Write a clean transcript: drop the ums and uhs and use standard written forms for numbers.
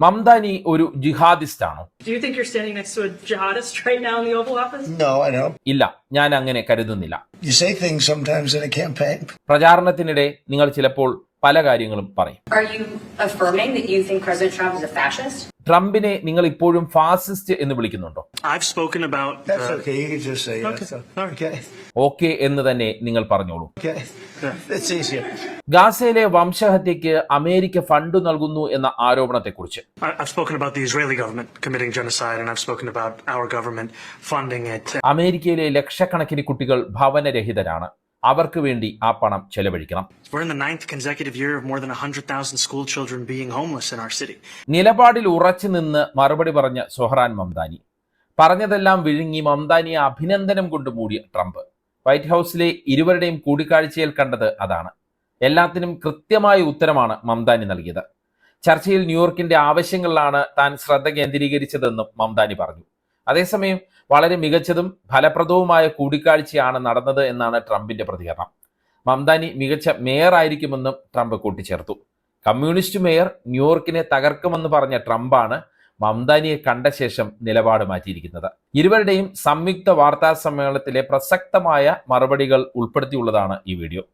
മംദാനി ഒരു ജിഹാദിസ്റ്റ് ആണോ? Do you think you're standing next to a jihadist right now in the Oval Office? No, I don't. ഇല്ല, ഞാൻ അങ്ങനെ കരുതുന്നില്ല. You say things sometimes in a campaign. പ്രചാരണത്തിനിടെ നിങ്ങൾ ചിലപ്പോൾ പല കാര്യങ്ങളും പറയും. Are you affirming that you think President Trump is a fascist? ട്രംപിനെ നിങ്ങൾ ഇപ്പോഴും ഫാസിസ്റ്റ് എന്ന് വിളിക്കുന്നുണ്ടോ? I've spoken about. That's okay. You can just say Okay. yes. Okay. Okay എന്ന് തന്നെ നിങ്ങൾ പറഞ്ഞോളൂ. Okay. That's easier. ഗാസയിലെ വംശഹത്യയ്ക്ക് അമേരിക്ക ഫണ്ട് നൽകുന്നു എന്ന ആരോപണത്തെക്കുറിച്ച് I've spoken about the Israeli government committing genocide, and I've spoken about our government funding it. അമേരിക്കയിലെ ലക്ഷക്കണക്കിന് കുട്ടികൾ ഭവനരഹിതരാണ്. അവർക്ക് വേണ്ടി ആ പണം ചെലവഴിക്കണം. We're in the 9th consecutive year of more than 100,000 school children being homeless in our city. നിലപാടിൽ ഉറച്ചു നിന്ന് മറുപടി പറഞ്ഞ സൊഹ്റാൻ മംദാനി. പറഞ്ഞതെല്ലാം വിഴുങ്ങി മംദാനിയെ അഭിനന്ദനം കൊണ്ട് മൂടിയ ട്രംപ്. വൈറ്റ് ഹൗസിലെ ഇരുവരുടെയും കൂടിക്കാഴ്ചയിൽ കണ്ടത് അതാണ്. എല്ലാത്തിനും കൃത്യമായ ഉത്തരമാണ് മംദാനി നൽകിയത്. ചർച്ചയിൽ ന്യൂയോർക്കിന്റെ ആവശ്യങ്ങളിലാണ് താൻ ശ്രദ്ധ കേന്ദ്രീകരിച്ചതെന്നും മംദാനി പറഞ്ഞു. അതേസമയം വളരെ മികച്ചതും ഫലപ്രദവുമായ കൂടിക്കാഴ്ചയാണ് നടന്നത് എന്നാണ് ട്രംപിന്റെ പ്രതികരണം. മംദാനി മികച്ച മേയർ ആയിരിക്കുമെന്നും ട്രംപ് കൂട്ടിച്ചേർത്തു. കമ്മ്യൂണിസ്റ്റ് മേയർ ന്യൂയോർക്കിനെ തകർക്കുമെന്ന് പറഞ്ഞ ട്രംപാണ് മംദാനിയെ കണ്ട ശേഷം നിലപാട് മാറ്റിയിരിക്കുന്നത്. ഇരുവരുടെയും സംയുക്ത വാർത്താ സമ്മേളനത്തിലെ പ്രസക്തമായ മറുപടികൾ ഉൾപ്പെടുത്തിയുള്ളതാണ് ഈ വീഡിയോ.